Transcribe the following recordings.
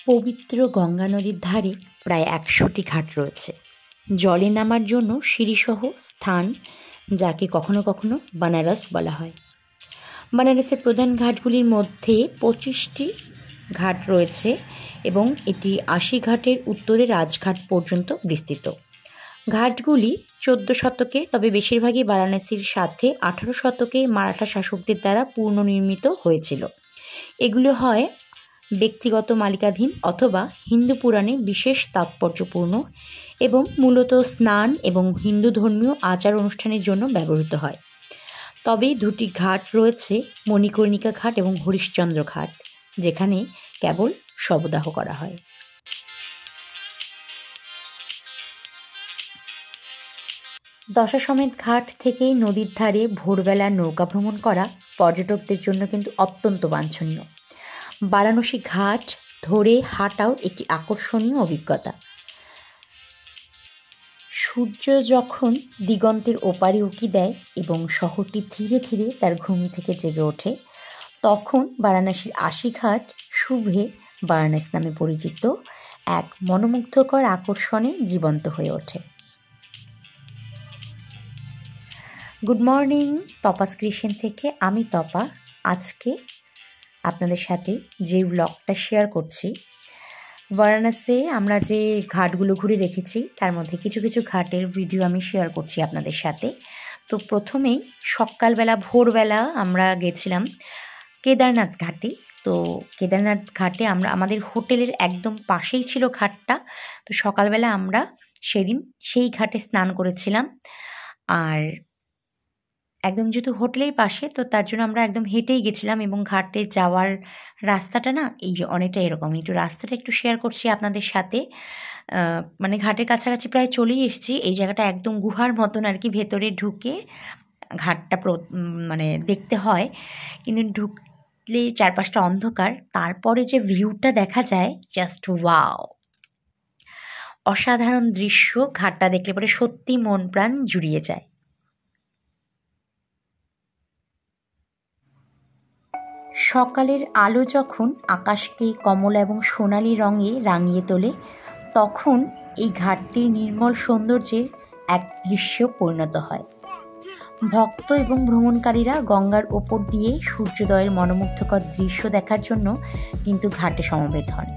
পবিত্র গঙ্গা নদীর ধারে প্রায় ১০০টি ঘাট রয়েছে। জলে নামার জন্য সিঁড়িসহ স্থান, যাকে কখনো কখনো বানারস বলা হয়। বানারসের প্রধান ঘাটগুলির মধ্যে ২৫টি ঘাট রয়েছে এবং এটি ৮০ ঘাটের উত্তরে রাজঘাট পর্যন্ত বিস্তৃত। ঘাটগুলি ১৪ শতকে, তবে বেশিরভাগই বারাণসীর সাথে ১৮ শতকে মারাঠা শাসকদের দ্বারা পুনর্নির্মিত হয়েছিল। এগুলো হয় ব্যক্তিগত মালিকাধীন অথবা হিন্দু পুরাণে বিশেষ তাৎপর্যপূর্ণ এবং মূলত স্নান এবং হিন্দু ধর্মীয় আচার অনুষ্ঠানের জন্য ব্যবহৃত হয়। তবে দুটি ঘাট রয়েছে, মণিকর্ণিকা ঘাট এবং হরিশ্চন্দ্র ঘাট, যেখানে কেবল শবদাহ করা হয়। দশাশ্বমেধ ঘাট থেকে নদীর ধারে ভোরবেলা নৌকা ভ্রমণ করা পর্যটকদের জন্য কিন্তু অত্যন্ত বাঞ্ছনীয়। বারাণসী ঘাট ধরে হাঁটাও একটি আকর্ষণীয় অভিজ্ঞতা। সূর্য যখন দিগন্তের ওপারে উঁকি দেয় এবং শহরটি ধীরে ধীরে তার ঘুম থেকে জেগে ওঠে, তখন বারাণসীর ৮০ ঘাট শুভে বারাণসী নামে পরিচিত এক মনোমুগ্ধকর আকর্ষণে জীবন্ত হয়ে ওঠে। গুড মর্নিং, তপাস ক্রিয়েশন থেকে আমি তপা। আজকে আপনাদের সাথে যে ব্লগটা শেয়ার করছি, বারাণসীতে আমরা যে ঘাটগুলো ঘুরে দেখেছি তার মধ্যে কিছু কিছু ঘাটের ভিডিও আমি শেয়ার করছি আপনাদের সাথে। তো প্রথমেই সকালবেলা ভোরবেলা আমরা গেছিলাম কেদারনাথ ঘাটে। তো কেদারনাথ ঘাটে আমাদের হোটেলের একদম পাশেই ছিল ঘাটটা। তো সকালবেলা আমরা সেদিন সেই ঘাটে স্নান করেছিলাম। আর একদম যেহেতু হোটেলের পাশে, তো তার জন্য আমরা একদম হেঁটেই গেছিলাম এবং ঘাটে যাওয়ার রাস্তাটা না এই যে অনেকটা এরকম। একটু রাস্তাটা একটু শেয়ার করছি আপনাদের সাথে। মানে ঘাটের কাছাকাছি প্রায় চলেই এসেছি। এই জায়গাটা একদম গুহার মতন আর কি, ভেতরে ঢুকে ঘাটটা মানে দেখতে হয়, কিন্তু ঢুকলে চারপাশটা অন্ধকার। তারপরে যে ভিউটা দেখা যায়, জাস্ট ওয়াও, অসাধারণ দৃশ্য। ঘাটটা দেখলে পরে সত্যি মন প্রাণ জুড়িয়ে যায়। সকালের আলো যখন আকাশকে কমলা এবং সোনালি রঙে রাঙিয়ে তোলে, তখন এই ঘাটটির নির্মল সৌন্দর্যের এক দৃশ্য পরিণত হয়। ভক্ত এবং ভ্রমণকারীরা গঙ্গার ওপর দিয়ে সূর্যোদয়ের মনোমুগ্ধকর দৃশ্য দেখার জন্য কিন্তু ঘাটে সমবেত হন।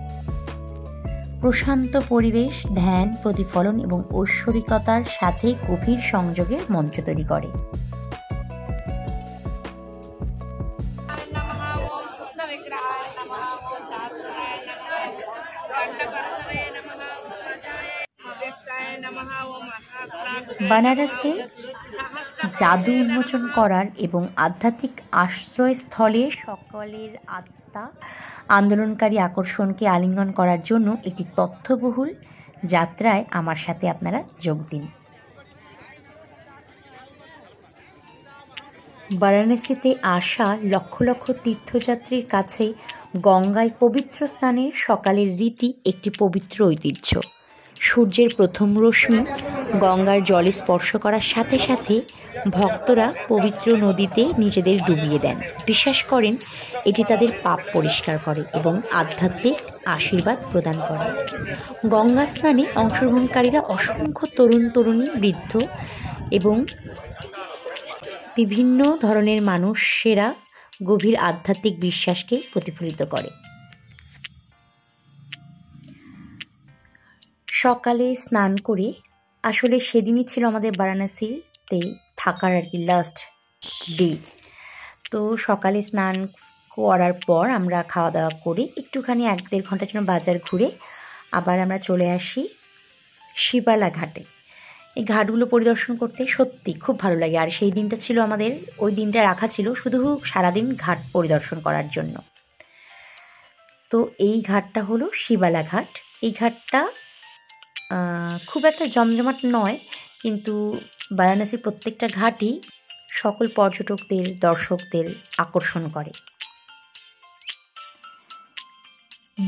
প্রশান্ত পরিবেশ ধ্যান, প্রতিফলন এবং ঐশ্বরিকতার সাথে গভীর সংযোগের মঞ্চ তৈরি করে। বানারসে জাদু উন্মোচন করার এবং আধ্যাত্মিক আশ্রয়স্থলে সকলের আত্মা আন্দোলনকারী আকর্ষণকে আলিঙ্গন করার জন্য একটি তথ্যবহুল যাত্রায় আমার সাথে আপনারা যোগ দিন। বারাণসীতে আসা লক্ষ লক্ষ তীর্থযাত্রীর কাছে গঙ্গায় পবিত্র স্নানের সকালের রীতি একটি পবিত্র ঐতিহ্য। সূর্যের প্রথম রশ্মি গঙ্গার জলে স্পর্শ করার সাথে সাথে ভক্তরা পবিত্র নদীতে নিজেদের ডুবিয়ে দেন। বিশ্বাস করেন এটি তাদের পাপ পরিষ্কার করে এবং আধ্যাত্মিক আশীর্বাদ প্রদান করে। গঙ্গা স্নানে অংশগ্রহণকারীরা অসংখ্য তরুণ তরুণী, বৃদ্ধ এবং বিভিন্ন ধরনের মানুষেরা গভীর আধ্যাত্মিক বিশ্বাসকে প্রতিফলিত করে। সকালে স্নান করে, আসলে সেদিনই ছিল আমাদের বারাণসীতে থাকার আর কি লাস্ট ডে। তো সকালে স্নান করার পর আমরা খাওয়া দাওয়া করে একটুখানি ১-১.৫ ঘন্টার জন্য বাজার ঘুরে আবার আমরা চলে আসি শিবালা ঘাটে। এই ঘাটগুলো পরিদর্শন করতে সত্যি খুব ভালো লাগে। আর সেই দিনটা ছিল আমাদের, ওই দিনটা রাখা ছিল শুধু সারাদিন ঘাট পরিদর্শন করার জন্য। তো এই ঘাটটা হলো শিবালা ঘাট। এই ঘাটটা খুব একটা জমজমাট নয়, কিন্তু বারাণসীর প্রত্যেকটা ঘাটই সকল পর্যটকদের, দর্শকদের আকর্ষণ করে।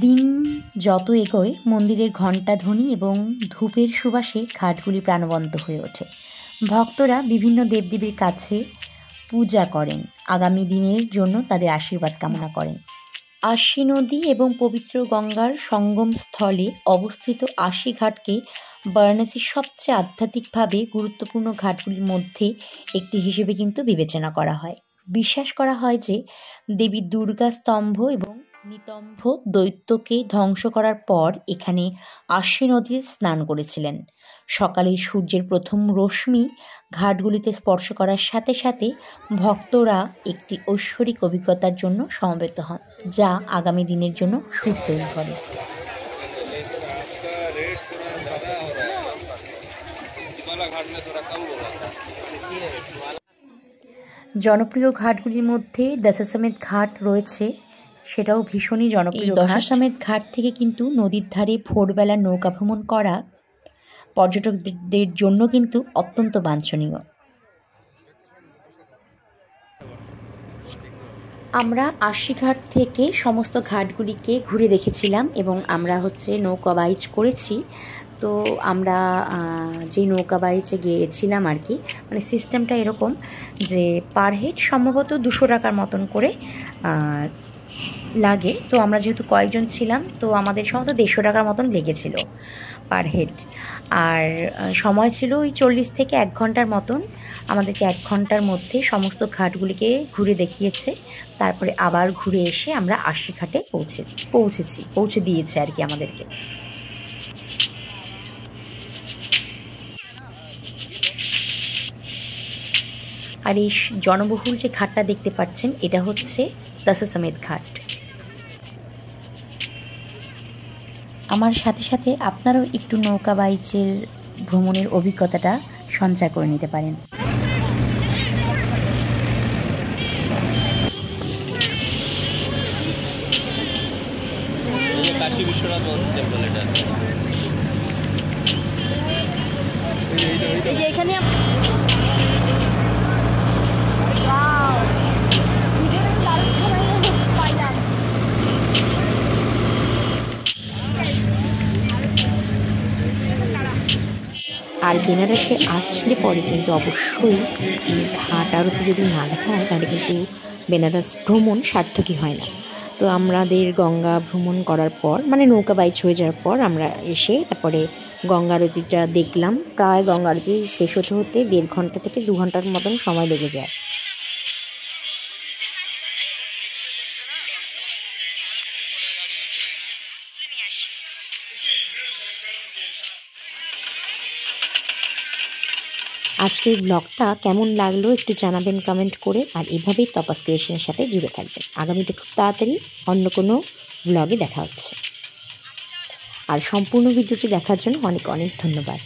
দিন যত এগোয়, মন্দিরের ঘণ্টা ধ্বনি এবং ধূপের সুবাসে ঘাটগুলি প্রাণবন্ত হয়ে ওঠে। ভক্তরা বিভিন্ন দেবদেবীর কাছে পূজা করেন, আগামী দিনের জন্য তাদের আশীর্বাদ কামনা করেন। আশি নদী এবং পবিত্র গঙ্গার সঙ্গম স্থলে অবস্থিত আশি ঘাটকে বারাণসীর সবচেয়ে আধ্যাত্মিকভাবে গুরুত্বপূর্ণ ঘাটগুলির মধ্যে একটি হিসেবে কিন্তু বিবেচনা করা হয়। বিশ্বাস করা হয় যে দেবী দুর্গা স্তম্ভ এবং নিতম্ভ দৈত্যকে ধ্বংস করার পর এখানে আশি নদীতে স্নান করেছিলেন। সকালে সূর্যের প্রথম রশ্মি ঘাটগুলিতে স্পর্শ করার সাথে সাথে ভক্তরা একটি ঐশ্বরিক অভিজ্ঞতার জন্য সমবেত হন, যা আগামী দিনের জন্য সুর তৈরি করে। জনপ্রিয় ঘাটগুলির মধ্যে দশাশ্বমেধ ঘাট রয়েছে, সেটাও ভীষণই জনপ্রিয়। দশাশ্বমেধ ঘাট থেকে কিন্তু নদীর ধারে ভোরবেলা নৌকা ভ্রমণ করা পর্যটকদের জন্য কিন্তু অত্যন্ত বাঞ্ছনীয়। আমরা আশি ঘাট থেকে সমস্ত ঘাটগুলিকে ঘুরে দেখেছিলাম এবং আমরা নৌকা বাইচ করেছি। তো আমরা যে নৌকা বাইচে গিয়েছিলাম আর কি, মানে সিস্টেমটা এরকম যে পার হেড সম্ভবত 200 টাকার মতন করে লাগে। তো আমরা যেহেতু কয়েকজন ছিলাম তো আমাদের সম্ভবত 150 টাকার মতন লেগেছিল পার হেড। আর সময় ছিল ওই 40 থেকে 1 ঘন্টার মতন। আমাদেরকে 1 ঘন্টার মধ্যে সমস্ত ঘাটগুলিকে ঘুরে দেখিয়েছে। তারপরে আবার ঘুরে এসে আমরা আশি ঘাটে পৌঁছে দিয়েছে আর কি আমাদেরকে। আর এই জনবহুল যে ঘাটটা দেখতে পাচ্ছেন এটা হচ্ছে দশাশ্বমেধ ঘাট। আমার সাথে সাথে আপনারাও একটু নৌকা বাইচের ভ্রমণের অভিজ্ঞতাটা সঞ্চয় করে নিতে পারেন। কাশী বিশ্বনাথ টেম্পল এটা এখানে আর বেনারসে আসলে পরে কিন্তু অবশ্যই এই ঘাট আরতি যদি না দেখা হয় তাহলে কিন্তু বেনারস ভ্রমণ সার্থকই হয় না। তো আমাদের গঙ্গা ভ্রমণ করার পর মানে নৌকা বাইচ হয়ে যাওয়ার পর আমরা এসে তারপরে গঙ্গা আরতিটা দেখলাম। প্রায় গঙ্গা আরতি শেষ হতে 1.5 ঘন্টা থেকে 2 ঘন্টার মতন সময় লেগে যায়। আজকের ব্লগটা কেমন লাগলো একটু জানাবেন কমেন্ট করে। আর এভাবেই তপাস ক্রিয়েশনের সাথে জুড়ে থাকবেন। আগামীতে খুব তাড়াতাড়ি অন্য কোনো ব্লগে দেখা হচ্ছে। আর সম্পূর্ণ ভিডিওটি দেখার জন্য অনেক অনেক ধন্যবাদ।